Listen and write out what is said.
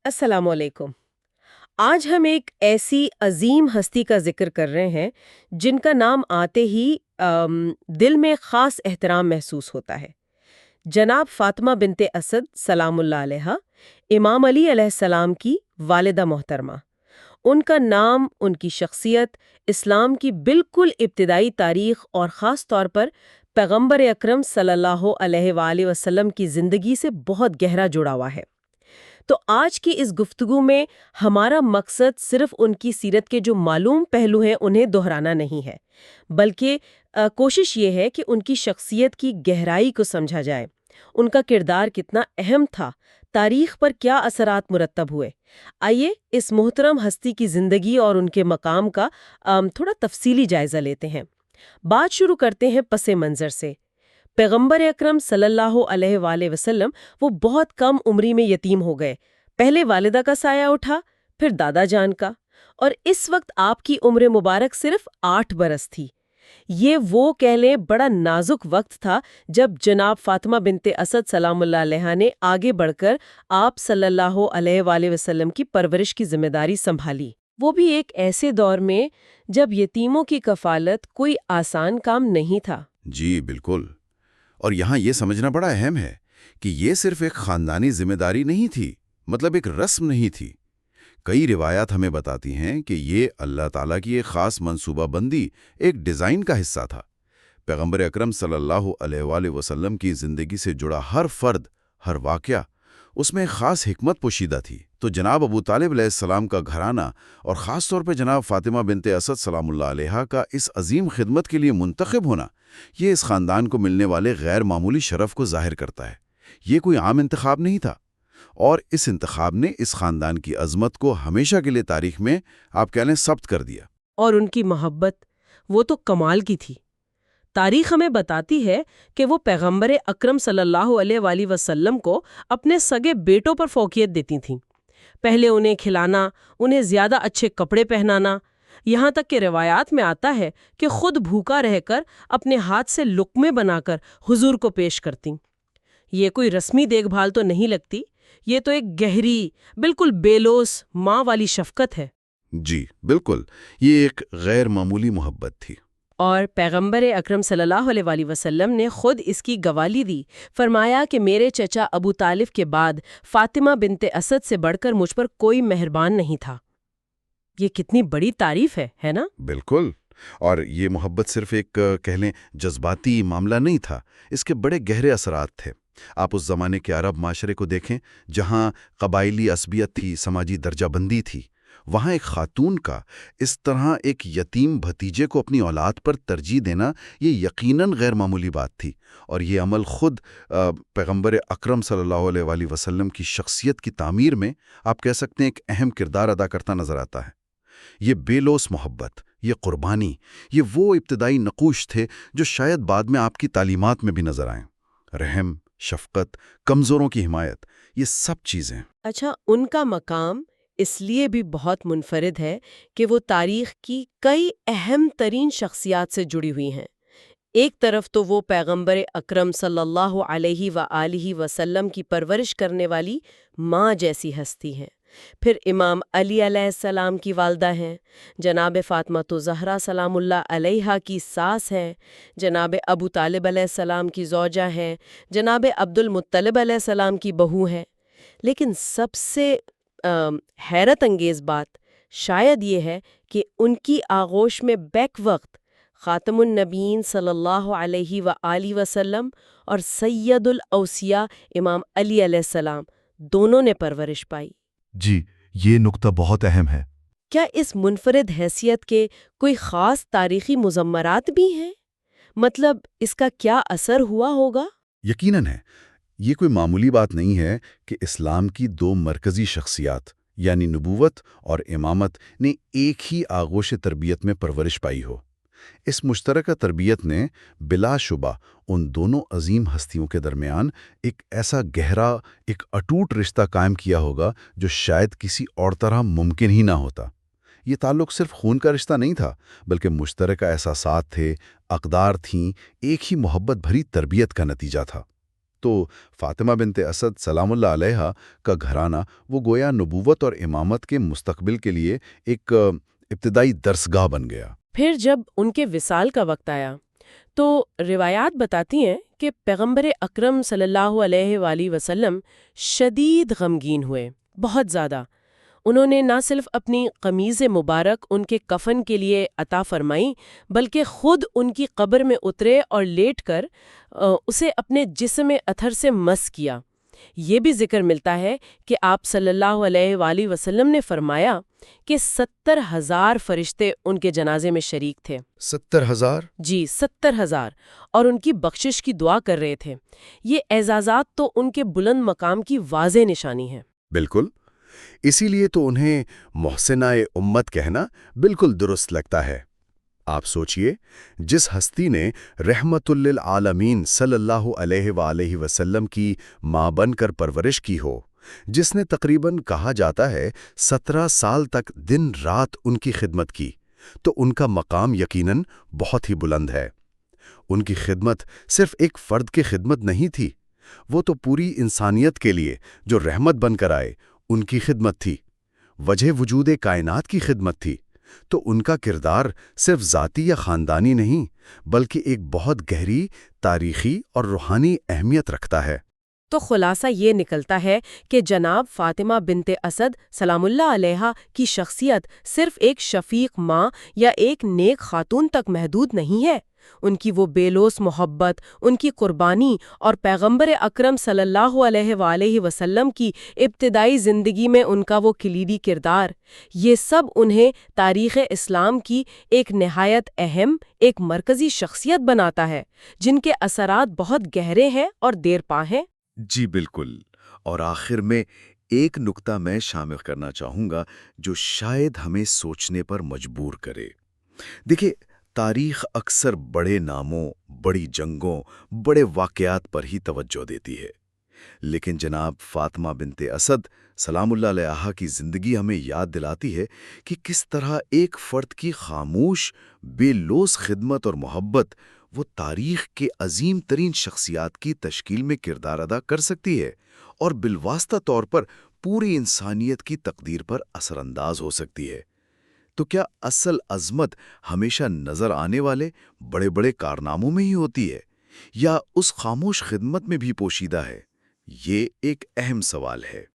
السلام علیکم۔ آج ہم ایک ایسی عظیم ہستی کا ذکر کر رہے ہیں جن کا نام آتے ہی دل میں خاص احترام محسوس ہوتا ہے۔ جناب فاطمہ بنت اسد سلام اللہ علیہا، امام علی علیہ السلام کی والدہ محترمہ۔ ان کا نام، ان کی شخصیت، اسلام کی بالکل ابتدائی تاریخ اور خاص طور پر پیغمبر اکرم صلی اللہ علیہ وآلہ وسلم کی زندگی سے بہت گہرا جڑا ہوا ہے۔ تو آج کی اس گفتگو میں ہمارا مقصد صرف ان کی سیرت کے جو معلوم پہلو ہیں انہیں دہرانا نہیں ہے، بلکہ کوشش یہ ہے کہ ان کی شخصیت کی گہرائی کو سمجھا جائے، ان کا کردار کتنا اہم تھا، تاریخ پر کیا اثرات مرتب ہوئے۔ آئیے اس محترم ہستی کی زندگی اور ان کے مقام کا تھوڑا تفصیلی جائزہ لیتے ہیں۔ بات شروع کرتے ہیں پس منظر سے۔ پیغمبر اکرم صلی اللہ علیہ وآلہ وسلم وہ بہت کم عمری میں یتیم ہو گئے۔ پہلے والدہ کا سایہ اٹھا، پھر دادا جان کا، اور اس وقت آپ کی عمر مبارک صرف 8 برس تھی۔ یہ وہ کہہ لیں بڑا نازک وقت تھا جب جناب فاطمہ بنت اسد سلام اللہ علیہا نے آگے بڑھ کر آپ صلی اللہ علیہ وآلہ وسلم کی پرورش کی ذمہ داری سنبھالی، وہ بھی ایک ایسے دور میں جب یتیموں کی کفالت کوئی آسان کام نہیں تھا۔ جی بالکل، اور یہاں یہ سمجھنا بڑا اہم ہے کہ یہ صرف ایک خاندانی ذمہ داری نہیں تھی، مطلب ایک رسم نہیں تھی۔ کئی روایات ہمیں بتاتی ہیں کہ یہ اللہ تعالیٰ کی ایک خاص منصوبہ بندی، ایک ڈیزائن کا حصہ تھا۔ پیغمبر اکرم صلی اللہ علیہ وآلہ وسلم کی زندگی سے جڑا ہر فرد، ہر واقعہ، اس میں ایک خاص حکمت پوشیدہ تھی۔ تو جناب ابو طالب علیہ السلام کا گھرانہ اور خاص طور پہ جناب فاطمہ بنت اسد سلام اللہ علیہا کا اس عظیم خدمت کے لیے منتخب ہونا، یہ اس خاندان کو ملنے والے غیر معمولی شرف کو ظاہر کرتا ہے۔ یہ کوئی عام انتخاب نہیں تھا، اور اس انتخاب نے اس خاندان کی عظمت کو ہمیشہ کے لیے تاریخ میں آپ کہہ لیں ثبت کر دیا۔ اور ان کی محبت، وہ تو کمال کی تھی۔ تاریخ ہمیں بتاتی ہے کہ وہ پیغمبر اکرم صلی اللہ علیہ وآلہ وسلم کو اپنے سگے بیٹوں پر فوقیت دیتی تھیں۔ پہلے انہیں کھلانا، انہیں زیادہ اچھے کپڑے پہنانا، یہاں تک کہ روایات میں آتا ہے کہ خود بھوکا رہ کر اپنے ہاتھ سے لقمے بنا کر حضور کو پیش کرتیں۔ یہ کوئی رسمی دیکھ بھال تو نہیں لگتی، یہ تو ایک گہری، بالکل بے لوث ماں والی شفقت ہے۔ جی بالکل، یہ ایک غیر معمولی محبت تھی۔ اور پیغمبر اکرم صلی اللہ علیہ وآلہ وسلم نے خود اس کی گواہی دی، فرمایا کہ میرے چچا ابو طالب کے بعد فاطمہ بنت اسد سے بڑھ کر مجھ پر کوئی مہربان نہیں تھا۔ یہ کتنی بڑی تعریف ہے نا؟ بالکل، اور یہ محبت صرف ایک کہہ لیں جذباتی معاملہ نہیں تھا، اس کے بڑے گہرے اثرات تھے۔ آپ اس زمانے کے عرب معاشرے کو دیکھیں جہاں قبائلی عصبیت تھی، سماجی درجہ بندی تھی۔ وہاں ایک خاتون کا اس طرح ایک یتیم بھتیجے کو اپنی اولاد پر ترجیح دینا، یہ یقیناً غیر معمولی بات تھی، اور یہ عمل خود پیغمبر اکرم صلی اللہ علیہ وآلہ وسلم کی شخصیت کی تعمیر میں آپ کہہ سکتے ہیں ایک اہم کردار ادا کرتا نظر آتا ہے۔ یہ بے لوث محبت، یہ قربانی، یہ وہ ابتدائی نقوش تھے جو شاید بعد میں آپ کی تعلیمات میں بھی نظر آئیں۔ رحم، شفقت، کمزوروں کی حمایت، یہ سب چیزیں۔ اچھا، ان کا مقام اس لیے بھی بہت منفرد ہے کہ وہ تاریخ کی کئی اہم ترین شخصیات سے جڑی ہوئی ہیں۔ ایک طرف تو وہ پیغمبر اکرم صلی اللہ علیہ وآلہ وسلم کی پرورش کرنے والی ماں جیسی ہستی ہیں، پھر امام علی علیہ السلام کی والدہ ہیں، جناب فاطمہ زہرا سلام اللہ علیہا کی ساس ہیں، جناب ابو طالب علیہ السلام کی زوجہ ہیں، جناب عبد المطلب علیہ السلام کی بہو ہیں۔ لیکن سب سے حیرت انگیز بات شاید یہ ہے کہ ان کی آغوش میں بیک وقت خاتم النبیین صلی اللہ علیہ وآلہ وسلم اور سید الاوصیاء امام علی علیہ السلام دونوں نے پرورش پائی۔ جی، یہ نقطہ بہت اہم ہے۔ کیا اس منفرد حیثیت کے کوئی خاص تاریخی مضمرات بھی ہیں؟ مطلب اس کا کیا اثر ہوا ہوگا؟ یقیناً ہے۔ یہ کوئی معمولی بات نہیں ہے کہ اسلام کی 2 مرکزی شخصیات یعنی نبوت اور امامت نے ایک ہی آغوش تربیت میں پرورش پائی ہو۔ اس مشترکہ تربیت نے بلا شبہ ان دونوں عظیم ہستیوں کے درمیان ایک ایسا گہرا، ایک اٹوٹ رشتہ قائم کیا ہوگا جو شاید کسی اور طرح ممکن ہی نہ ہوتا۔ یہ تعلق صرف خون کا رشتہ نہیں تھا، بلکہ مشترکہ احساسات تھے، اقدار تھیں، ایک ہی محبت بھری تربیت کا نتیجہ تھا۔ تو فاطمہ بنت اسد سلام اللہ علیہا کا گھرانہ وہ گویا نبوت اور امامت کے مستقبل کے لیے ایک ابتدائی درسگاہ بن گیا۔ پھر جب ان کے وصال کا وقت آیا تو روایات بتاتی ہیں کہ پیغمبر اکرم صلی اللہ علیہ وآلہ وسلم شدید غمگین ہوئے، بہت زیادہ۔ انہوں نے نہ صرف اپنی قمیض مبارک ان کے کفن کے لیے عطا فرمائی، بلکہ خود ان کی قبر میں اترے اور لیٹ کر اسے اپنے جسم اطہر سے مس کیا۔ یہ بھی ذکر ملتا ہے کہ آپ صلی اللہ علیہ وآلہ وسلم نے فرمایا کہ 70,000 فرشتے ان کے جنازے میں شریک تھے۔ 70,000؟ جی 70,000، اور ان کی بخشش کی دعا کر رہے تھے۔ یہ اعزازات تو ان کے بلند مقام کی واضح نشانی ہے۔ بالکل، اسی لیے تو انہیں محسنہ امت کہنا بالکل درست لگتا ہے۔ آپ سوچئے، جس ہستی نے رحمت للعالمین صلی اللہ علیہ وآلہ وسلم کی ماں بن کر پرورش کی ہو، جس نے تقریباً کہا جاتا ہے 17 سال تک دن رات ان کی خدمت کی، تو ان کا مقام یقیناً بہت ہی بلند ہے۔ ان کی خدمت صرف ایک فرد کی خدمت نہیں تھی، وہ تو پوری انسانیت کے لیے جو رحمت بن کر آئے ان کی خدمت تھی، وجہ وجود کائنات کی خدمت تھی۔ تو ان کا کردار صرف ذاتی یا خاندانی نہیں، بلکہ ایک بہت گہری تاریخی اور روحانی اہمیت رکھتا ہے۔ تو خلاصہ یہ نکلتا ہے کہ جناب فاطمہ بنت اسد سلام اللہ علیہا کی شخصیت صرف ایک شفیق ماں یا ایک نیک خاتون تک محدود نہیں ہے۔ ان کی وہ بے لوث محبت، ان کی قربانی اور پیغمبر اکرم صلی اللہ علیہ وآلہ وسلم کی ابتدائی زندگی میں ان کا وہ کلیدی کردار، یہ سب انہیں تاریخ اسلام کی ایک نہایت اہم، ایک مرکزی شخصیت بناتا ہے، جن کے اثرات بہت گہرے ہیں اور دیر پا ہیں۔ جی بالکل، اور آخر میں ایک نکتہ میں شامل کرنا چاہوں گا جو شاید ہمیں سوچنے پر مجبور کرے۔ دیکھیں، تاریخ اکثر بڑے ناموں، بڑی جنگوں، بڑے واقعات پر ہی توجہ دیتی ہے، لیکن جناب فاطمہ بنت اسد سلام اللہ علیہا کی زندگی ہمیں یاد دلاتی ہے کہ کس طرح ایک فرد کی خاموش، بے لوث خدمت اور محبت وہ تاریخ کے عظیم ترین شخصیات کی تشکیل میں کردار ادا کر سکتی ہے اور بالواسطہ طور پر پوری انسانیت کی تقدیر پر اثر انداز ہو سکتی ہے۔ تو کیا اصل عظمت ہمیشہ نظر آنے والے بڑے بڑے کارناموں میں ہی ہوتی ہے، یا اس خاموش خدمت میں بھی پوشیدہ ہے؟ یہ ایک اہم سوال ہے۔